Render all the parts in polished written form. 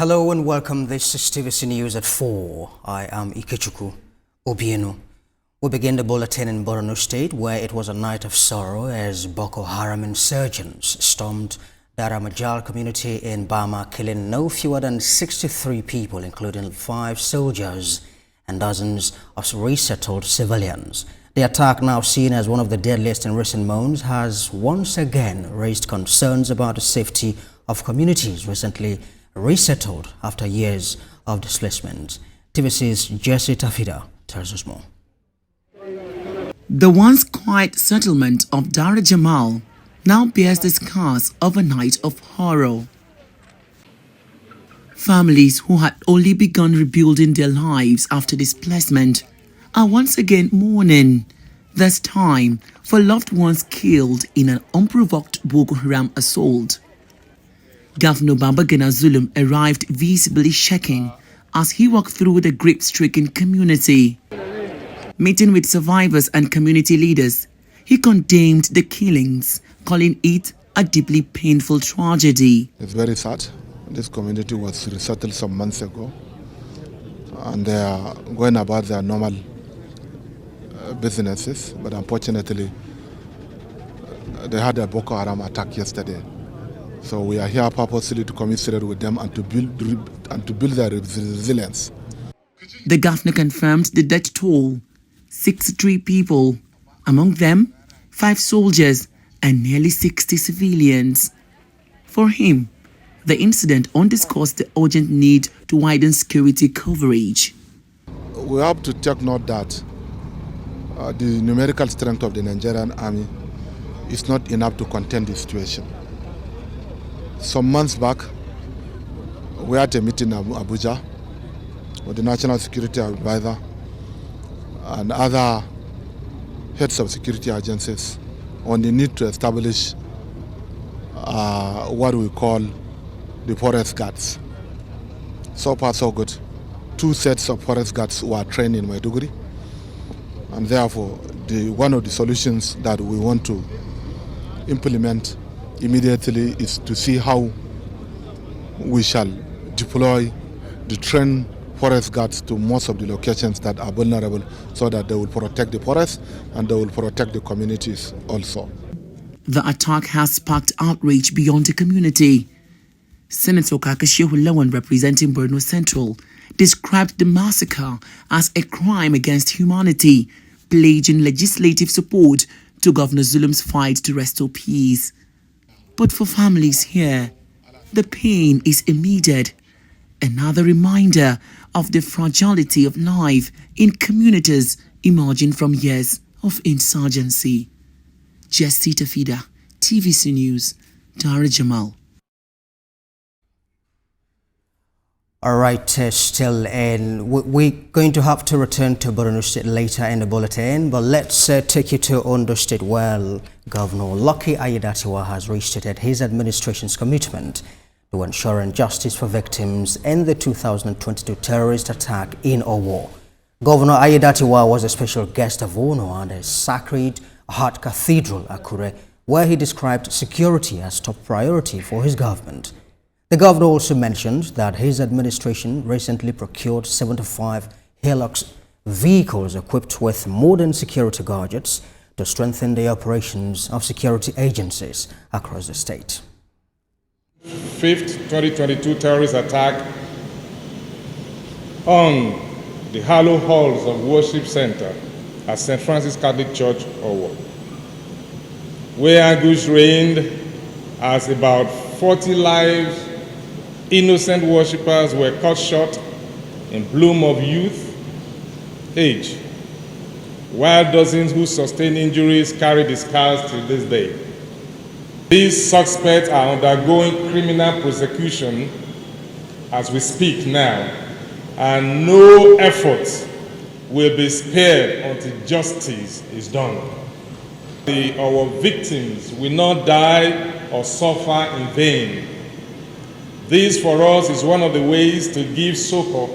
Hello and welcome. This is TVC News at 4. I am Ike Tvc. We begin the bulletin in Borno State, where it was a night of sorrow as Boko Haram insurgents stormed the Ramajal community in Bama, killing no fewer than 63 people, including 5 soldiers and dozens of resettled civilians. The attack, now seen as one of the deadliest in recent months, has once again raised concerns about the safety of communities recently resettled after years of displacement. TVC's Ike Tvc tells us more. The once quiet settlement of Dar Jamal now bears the scars of a night of horror. Families who had only begun rebuilding their lives after displacement are once again mourning, this time for loved ones killed in an unprovoked Boko Haram assault. Governor Babagana Zulum arrived visibly shaken as he walked through the grief-stricken community. Meeting with survivors and community leaders, he condemned the killings, calling it a deeply painful tragedy. It's very sad. This community was resettled some months ago, and they are going about their normal businesses, but unfortunately they had a Boko Haram attack yesterday. So we are here purposely to commiserate with them and to build their resilience. The governor confirmed the death toll: 63 people, among them 5 soldiers and nearly 60 civilians. For him, the incident underscores the urgent need to widen security coverage. We have to take note that the numerical strength of the Nigerian army is not enough to contain the situation. Some months back, we had a meeting in Abuja with the National Security Advisor and other heads of security agencies on the need to establish what we call the forest guards. So far, so good. 2 sets of forest guards were trained in Maiduguri, and therefore one of the solutions that we want to implement immediately is to see how we shall deploy the trained forest guards to most of the locations that are vulnerable, so that they will protect the forest and they will protect the communities also. The attack has sparked outrage beyond the community. Senator Kakashehu Lawan, representing Borno Central, described the massacre as a crime against humanity, pledging legislative support to Governor Zulum's fight to restore peace. But for families here, the pain is immediate. Another reminder of the fragility of life in communities emerging from years of insurgency. Ike Tvc, TVC News, Dar Jamal. All right, still in. We're going to have to return to Borno State later in the bulletin, but let's take you to Ondo State, where Governor Lucky Aiyedatiwa has restated his administration's commitment to ensuring justice for victims in the 2022 terrorist attack in Owo. Governor Aiyedatiwa was a special guest of honor at the Sacred Heart Cathedral, Akure, where he described security as top priority for his government. The governor also mentioned that his administration recently procured 75 Hilux vehicles equipped with modern security gadgets to strengthen the operations of security agencies across the state. 5th 2022 terrorist attack on the Hallowed Halls of Worship Center at St. Francis Catholic Church, Owo, where ambush reigned as about 40 lives, innocent worshippers were cut short in bloom of youth age, while dozens who sustained injuries carry the scars till this day. These suspects are undergoing criminal prosecution as we speak now, and no effort will be spared until justice is done. Our victims will not die or suffer in vain. This, for us, is one of the ways to give succor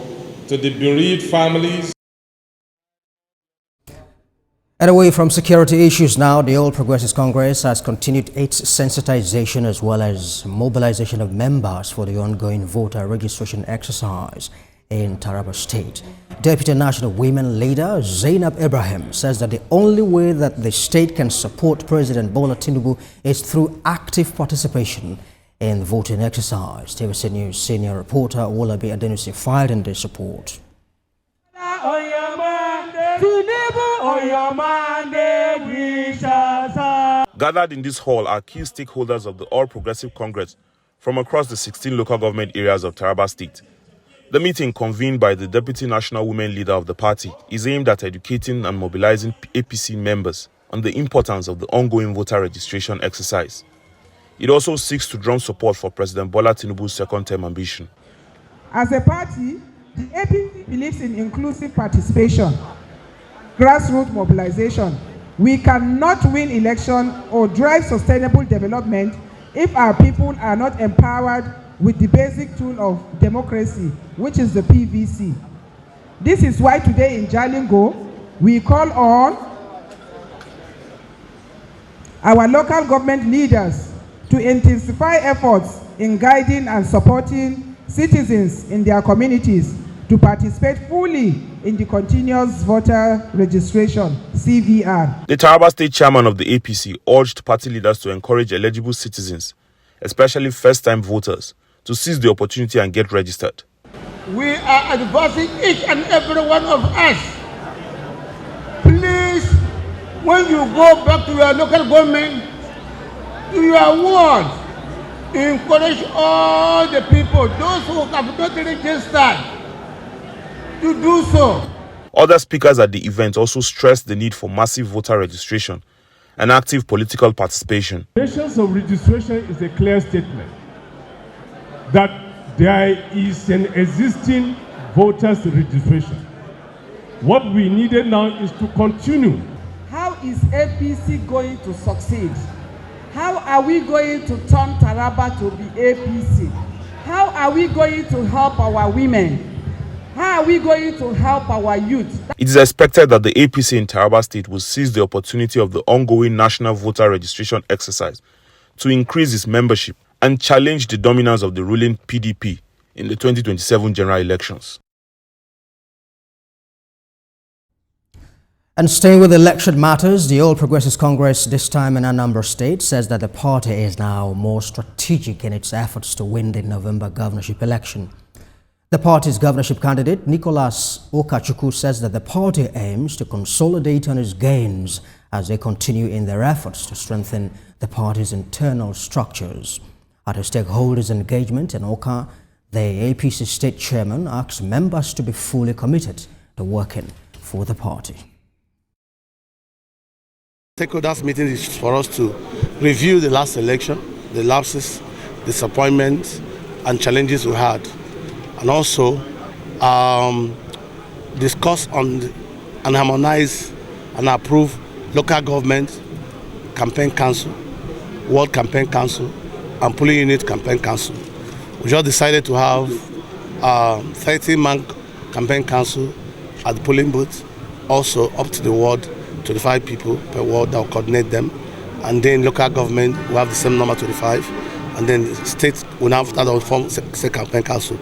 to the bereaved families. And away from security issues now, the All Progressives Congress has continued its sensitization as well as mobilization of members for the ongoing voter registration exercise in Taraba State. Deputy National Women Leader Zainab Ibrahim says that the only way that the state can support President Bola Tinubu is through active participation in the voting exercise. TVC News senior reporter Olabi Adenusi filed in this report. Gathered in this hall are key stakeholders of the All Progressive Congress from across the 16 local government areas of Taraba State. The meeting, convened by the Deputy National Women Leader of the party, is aimed at educating and mobilizing APC members on the importance of the ongoing voter registration exercise. It also seeks to drum support for President Bola Tinubu's second-term ambition. As a party, the APC believes in inclusive participation, grassroots mobilization. We cannot win election or drive sustainable development if our people are not empowered with the basic tool of democracy, which is the PVC. This is why today in Jalingo, we call on our local government leaders to intensify efforts in guiding and supporting citizens in their communities to participate fully in the continuous voter registration, CVR. The Taraba State chairman of the APC urged party leaders to encourage eligible citizens, especially first-time voters, to seize the opportunity and get registered. We are advising each and every one of us, please, when you go back to your local government, to your ward, encourage all the people, those who have not registered, to do so. Other speakers at the event also stressed the need for massive voter registration and active political participation. The essence of registration is a clear statement that there is an existing voters registration. What we needed now is to continue. How is APC going to succeed? How are we going to turn Taraba to be APC? How are we going to help our women? How are we going to help our youth? It is expected that the APC in Taraba State will seize the opportunity of the ongoing national voter registration exercise to increase its membership and challenge the dominance of the ruling PDP in the 2027 general elections. And staying with election matters, the All Progressives Congress, this time in Anambra State, says that the party is now more strategic in its efforts to win the November governorship election. The party's governorship candidate, Nicholas Okachukwu, says that the party aims to consolidate on its gains as they continue in their efforts to strengthen the party's internal structures. At a stakeholders' engagement in Oka, the APC state chairman asked members to be fully committed to working for the party. Stakeholders meeting is for us to review the last election, the lapses, disappointments, and challenges we had, and also discuss on and harmonize and approve local government campaign council, ward campaign council, and polling unit campaign council. We just decided to have 30-man campaign council at the polling booth, also up to the ward, 25 people per ward that will coordinate them, and then local government will have the same number, 25, and then state will have that will form state campaign council.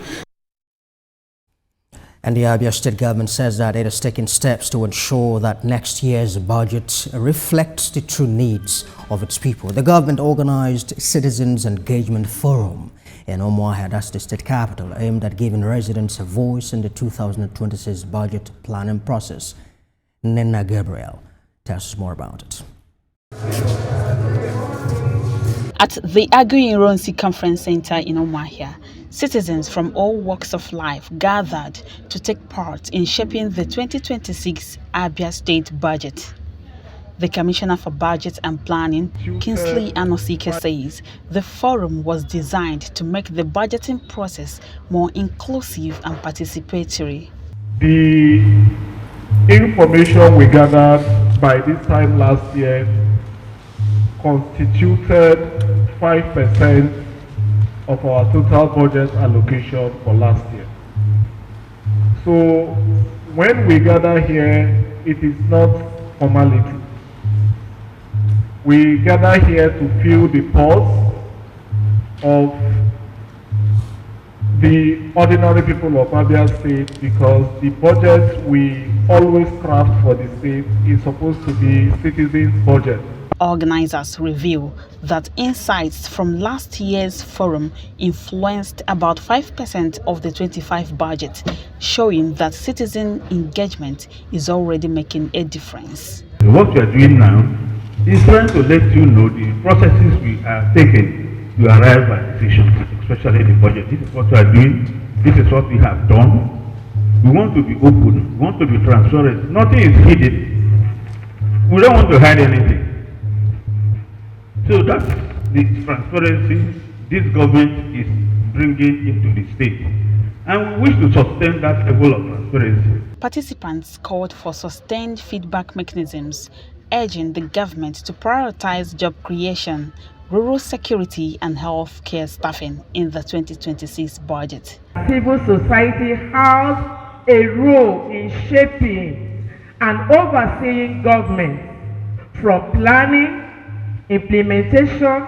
And the Abia state government says that it is taking steps to ensure that next year's budget reflects the true needs of its people. The government organized Citizens Engagement Forum in Umuahia, that's the state capital, aimed at giving residents a voice in the 2026 budget planning process. Nena Gabriel tells us more about it. At the Agu-Ironsi Conference Center in Umuahia, citizens from all walks of life gathered to take part in shaping the 2026 Abia State budget. The Commissioner for Budget and Planning, Kingsley Anosike, says the forum was designed to make the budgeting process more inclusive and participatory. The information we gathered by this time last year constituted 5% of our total budget allocation for last year. So when we gather here, it is not formality. We gather here to fill the pulse of the ordinary people of Abia State, because the budget we always craft for the state is supposed to be citizens' budget. Organizers reveal that insights from last year's forum influenced about 5% of the 25 budget, showing that citizen engagement is already making a difference. What we are doing now is trying to let you know the processes we are taking to arrive at decisions, especially the budget. This is what we are doing. This is what we have done. We want to be open. We want to be transparent. Nothing is hidden. We don't want to hide anything. So that's the transparency this government is bringing into the state. And we wish to sustain that level of transparency. Participants called for sustained feedback mechanisms, urging the government to prioritize job creation, rural security and health care staffing in the 2026 budget. Civil society has a role in shaping and overseeing government, from planning, implementation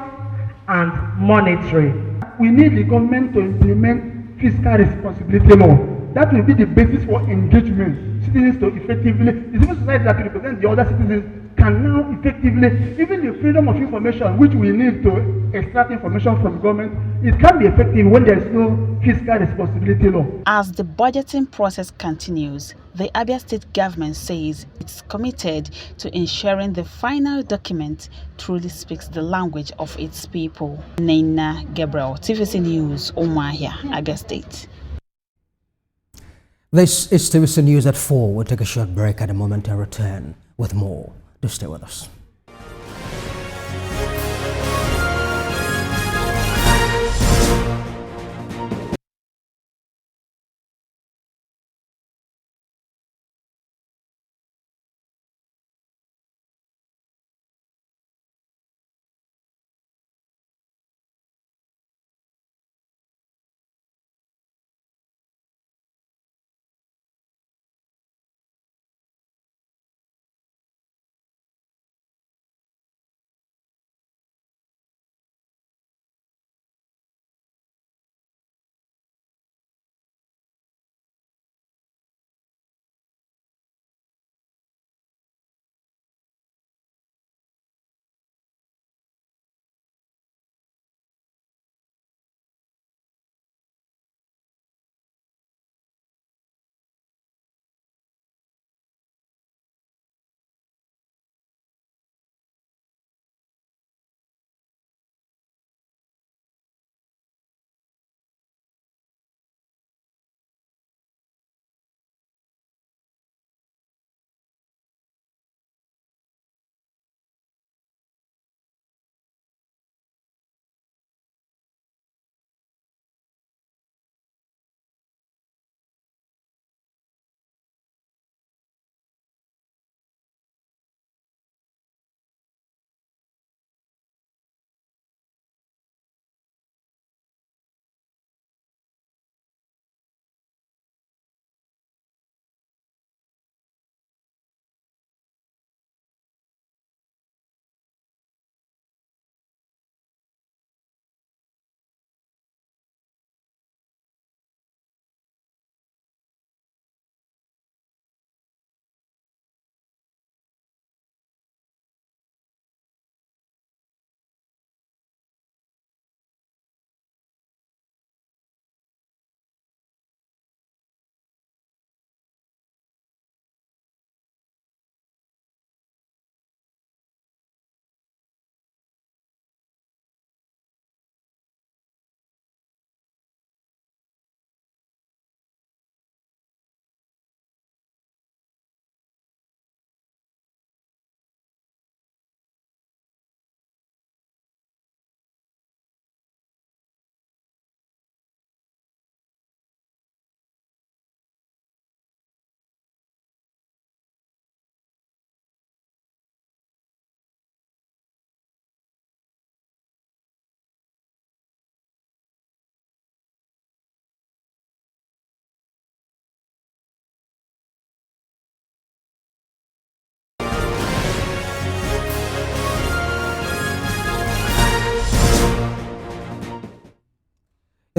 and monitoring. We need the government to implement fiscal responsibility law. That will be the basis for engagement. Citizens to effectively, the civil society that represents the other citizens can now effectively, even the freedom of information which we need to extract information from government, it can be effective when there is no fiscal responsibility law. As the budgeting process continues, the Abia State government says it's committed to ensuring the final document truly speaks the language of its people. Naina Gabriel, TVC News, Umuahia, Abia State. This is TVC News at 4. We'll take a short break at a moment and return with more. Do stay with us.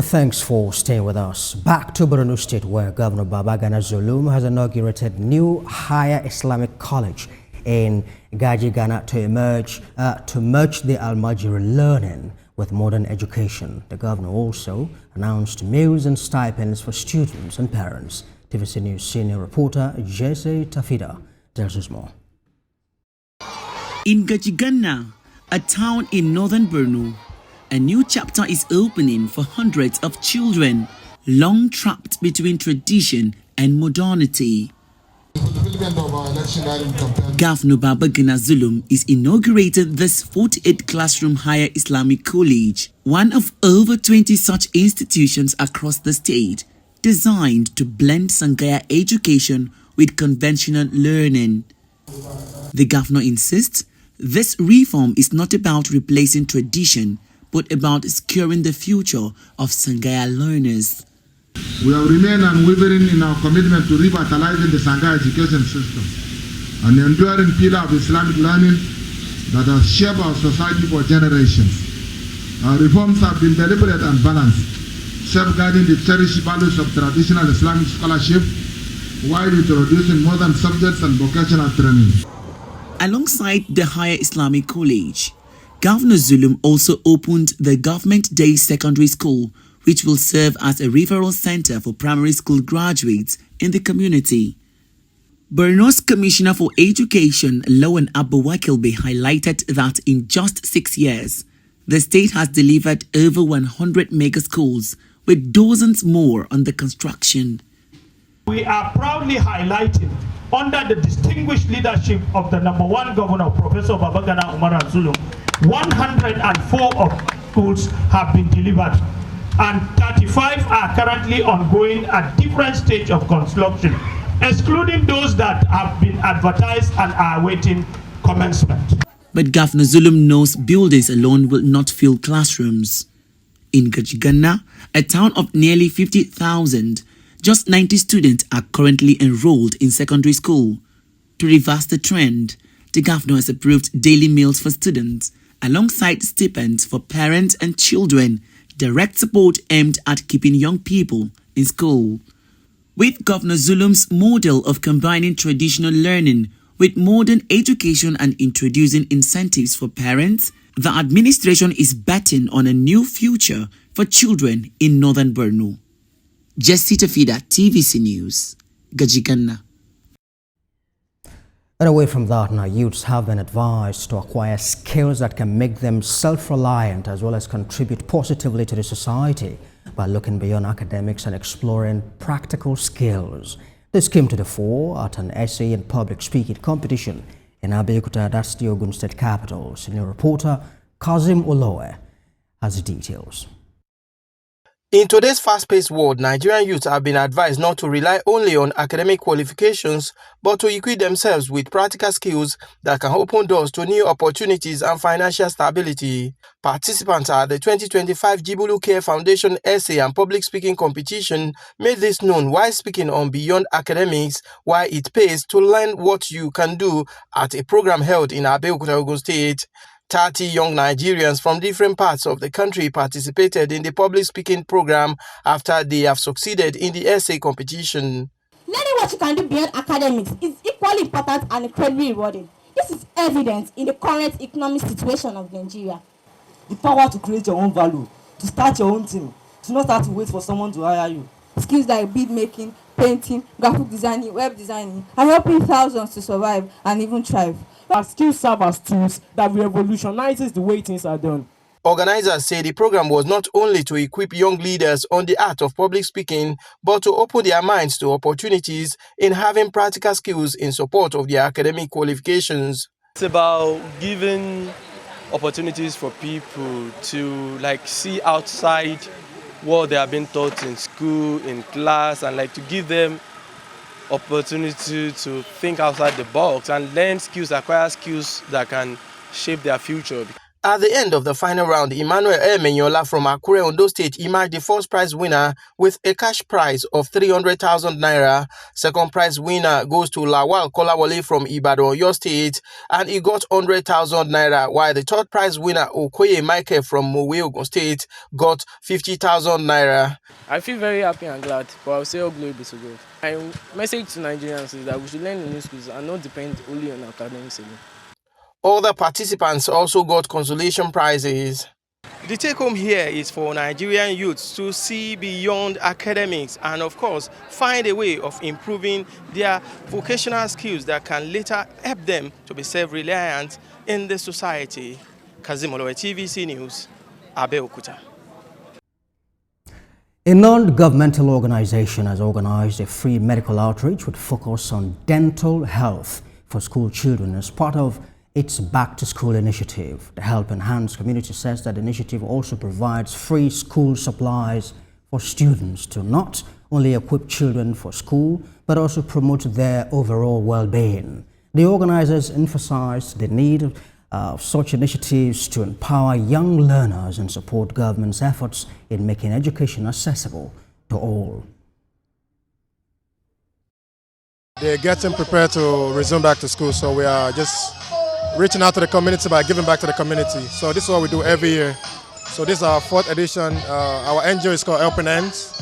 Thanks for staying with us. Back to Borno State, where Governor Babagana Zulum has inaugurated new higher Islamic college in Gaji, Ghana to merge the Almajiri learning with modern education. The governor also announced meals and stipends for students and parents. TVC News senior reporter Ike Tvc tells us more. In Gajigana, a town in northern Borno, a new chapter is opening for hundreds of children, long trapped between tradition and modernity. Governor Babagana Zulum is inaugurated this 48 classroom higher Islamic college, one of over 20 such institutions across the state, designed to blend Sangaya education with conventional learning. The governor insists this reform is not about replacing tradition, but about securing the future of Sangaya learners. We have remained unwavering in our commitment to revitalizing the Sangha education system, an enduring pillar of Islamic learning that has shaped our society for generations. Our reforms have been deliberate and balanced, safeguarding the cherished values of traditional Islamic scholarship while introducing modern subjects and vocational training. Alongside the higher Islamic college, Governor Zulum also opened the Government Day Secondary School, which will serve as a referral center for primary school graduates in the community. Borno's Commissioner for Education, Lawan Abawakilbe, highlighted that in just 6 years, the state has delivered over 100 mega schools, with dozens more under construction. We are proudly highlighting, under the distinguished leadership of the #1 Governor, Professor Babagana Umar Zulum, 104 of schools have been delivered, and 35 are currently ongoing at different stage of construction, excluding those that have been advertised and are awaiting commencement. But Governor Zulum knows buildings alone will not fill classrooms. In Gajigana, a town of nearly 50,000, just 90 students are currently enrolled in secondary school. To reverse the trend, the governor has approved daily meals for students, alongside stipends for parents and children, direct support aimed at keeping young people in school. With Governor Zulum's model of combining traditional learning with modern education and introducing incentives for parents, the administration is betting on a new future for children in northern Borno. Ike Tvc, TVC News, Gajigana. And away from that, now youths have been advised to acquire skills that can make them self-reliant as well as contribute positively to the society by looking beyond academics and exploring practical skills. This came to the fore at an essay and public speaking competition in Abeokuta, that's the Ogun State capital. Senior reporter Kazim Olowe has the details. In today's fast-paced world, Nigerian youths have been advised not to rely only on academic qualifications, but to equip themselves with practical skills that can open doors to new opportunities and financial stability. Participants at the 2025 Jibulu Care Foundation Essay and Public Speaking Competition made this known while speaking on beyond academics, why it pays to learn what you can do at a program held in Abeokuta, Ogun State. 30 young Nigerians from different parts of the country participated in the public speaking program after they have succeeded in the essay competition. Learning what you can do beyond academics is equally important and incredibly rewarding. This is evident in the current economic situation of Nigeria. The power to create your own value, to start your own team, to not have to wait for someone to hire you. Skills like bead making, painting, graphic designing, web designing are helping thousands to survive and even thrive. Our skills serve as tools that revolutionizes the way things are done. Organizers say the program was not only to equip young leaders on the art of public speaking, but to open their minds to opportunities in having practical skills in support of their academic qualifications. It's about giving opportunities for people to see outside what they have been taught in school, in class, and to give them opportunity to think outside the box and learn skills, acquire skills that can shape their future. At the end of the final round, Emmanuel Menyola from Akure, Ondo State emerged the first prize winner with a cash prize of 300,000 naira. Second prize winner goes to Lawal Kolawole from Ibadan, Oyo State, and he got 100,000 naira, while the third prize winner, Okoye Michael from Mowe, Ogun State, got 50,000 naira. I feel very happy and glad, but I'll say all glory be to God. My message to Nigerians is that we should learn in new schools and not depend only on academics alone. Other participants also got consolation prizes. The take home here is for Nigerian youths to see beyond academics and, of course, find a way of improving their vocational skills that can later help them to be self-reliant in the society. Kazim Olowe, TVC News, Abeokuta. A non-governmental organization has organized a free medical outreach with focus on dental health for school children as part of its back-to-school initiative. The Help Enhance community says that the initiative also provides free school supplies for students to not only equip children for school, but also promote their overall well-being. The organizers emphasized the need of such initiatives to empower young learners and support government's efforts in making education accessible to all. They're getting prepared to resume back to school, so we are just reaching out to the community by giving back to the community. So this is what we do every year. So this is our 4th edition. Our NGO is called Helping Hands,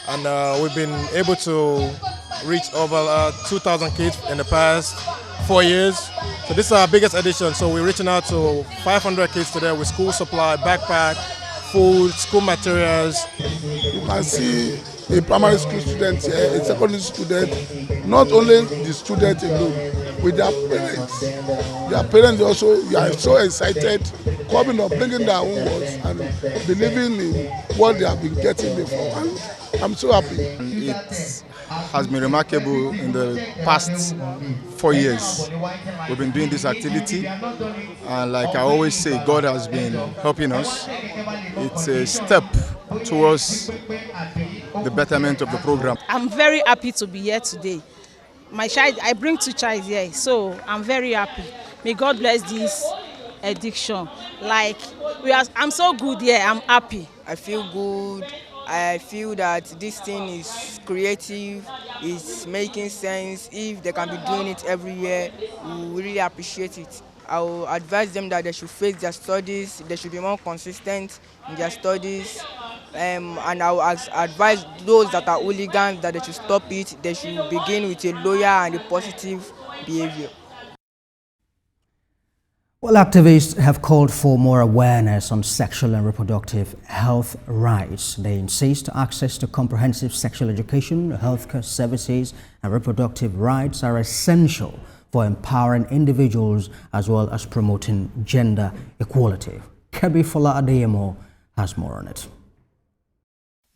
and we've been able to reach over 2,000 kids in the past 4 years. So this is our biggest edition. So we're reaching out to 500 kids today with school supply, backpack, food, school materials. You can see a primary school student here, a secondary student, not only the student alone, with their parents. Their parents also, you are so excited, coming up, bringing their own words and believing in what they have been getting before. And I'm so happy. It has been remarkable in the past 4 years. We've been doing this activity, and like I always say, God has been helping us. It's a step towards the betterment of the program. I'm very happy to be here today. My child, I bring 2 children here, so I'm very happy. May God bless this addiction. I'm so good here. I'm happy. I feel good. I feel that this thing is creative, it's making sense. If they can be doing it every year, we really appreciate it. I will advise them that they should face their studies, they should be more consistent in their studies. And I will advise those that are hooligans that they should stop it. They should begin with a loyal and a positive behavior. Well, activists have called for more awareness on sexual and reproductive health rights. They insist access to comprehensive sexual education, healthcare services, and reproductive rights are essential for empowering individuals as well as promoting gender equality. Kebi Fola Adeyemo has more on it.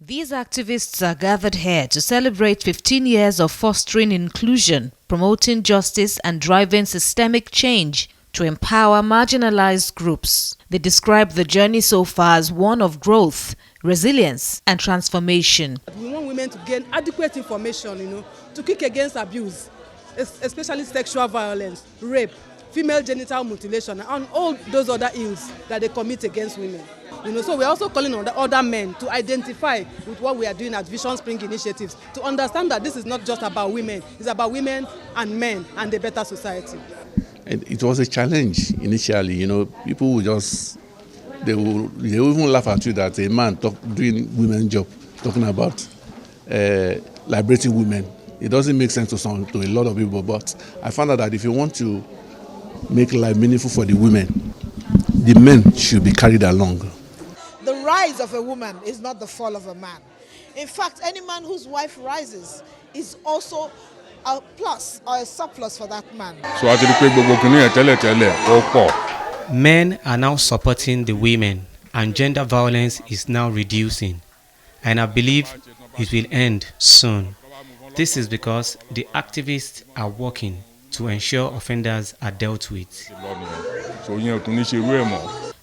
These activists are gathered here to celebrate 15 years of fostering inclusion, promoting justice and driving systemic change to empower marginalized groups. They describe the journey so far as one of growth, resilience and transformation. We want women to gain adequate information, to kick against abuse, especially sexual violence, rape, female genital mutilation and all those other ills that they commit against women. So we're also calling on the other men to identify with what we are doing at Vision Spring Initiatives, to understand that this is not just about women, it's about women and men and a better society. It was a challenge initially, people would they will even laugh at you that a man doing women's job, talking about liberating women. It doesn't make sense to a lot of people, but I found out that if you want to make life meaningful for the women, the men should be carried along. The rise of a woman is not the fall of a man. In fact, any man whose wife rises is also a plus or a surplus for that man. Men are now supporting the women and gender violence is now reducing, and I believe it will end soon. This is because the activists are working to ensure offenders are dealt with.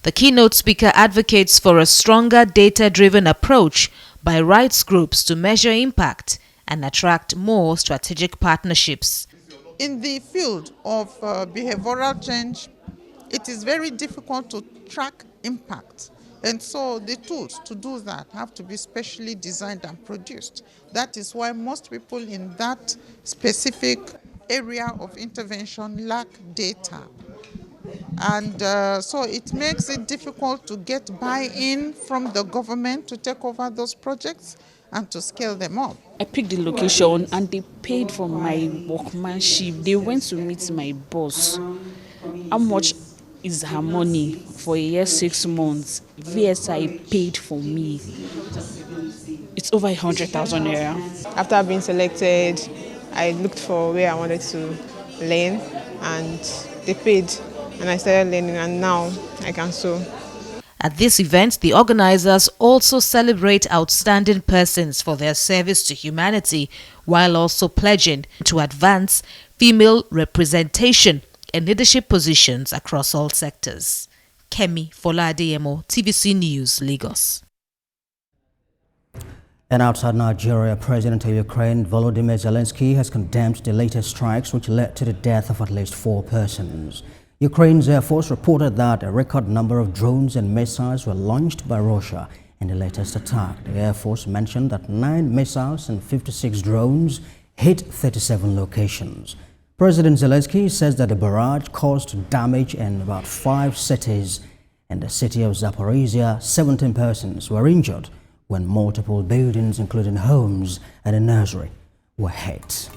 The keynote speaker advocates for a stronger data-driven approach by rights groups to measure impact and attract more strategic partnerships. In the field of behavioral change, it is very difficult to track impact. And so the tools to do that have to be specially designed and produced. That is why most people in that specific area of intervention lack data. And so it makes it difficult to get buy-in from the government to take over those projects and to scale them up. I picked the location and they paid for my workmanship. They went to meet my boss. How much is her money for a year, 6 months? VSI paid for me. It's over 100,000 naira. After being selected, I looked for where I wanted to learn and they paid and I started learning and now I can sew. At this event, the organizers also celebrate outstanding persons for their service to humanity, while also pledging to advance female representation in leadership positions across all sectors. Kemi Foladeyemo, TVC News, Lagos. And outside Nigeria, President of Ukraine Volodymyr Zelensky has condemned the latest strikes which led to the death of at least 4 persons. Ukraine's Air Force reported that a record number of drones and missiles were launched by Russia in the latest attack. The Air Force mentioned that 9 missiles and 56 drones hit 37 locations. President Zelensky says that the barrage caused damage in about 5 cities. In the city of Zaporizhia, 17 persons were injured when multiple buildings, including homes and a nursery, were hit.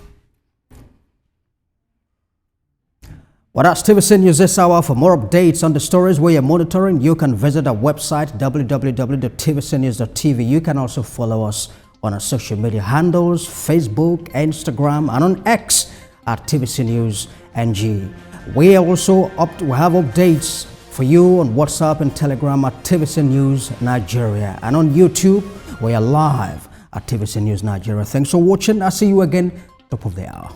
Well, that's TVC News this hour. For more updates on the stories we are monitoring, you can visit our website, www.tvcnews.tv. You can also follow us on our social media handles, Facebook, Instagram, and on X at TVC News NG. We have updates for you on WhatsApp and Telegram at TVC News Nigeria. And on YouTube, we are live at TVC News Nigeria. Thanks for watching. I'll see you again top of the hour.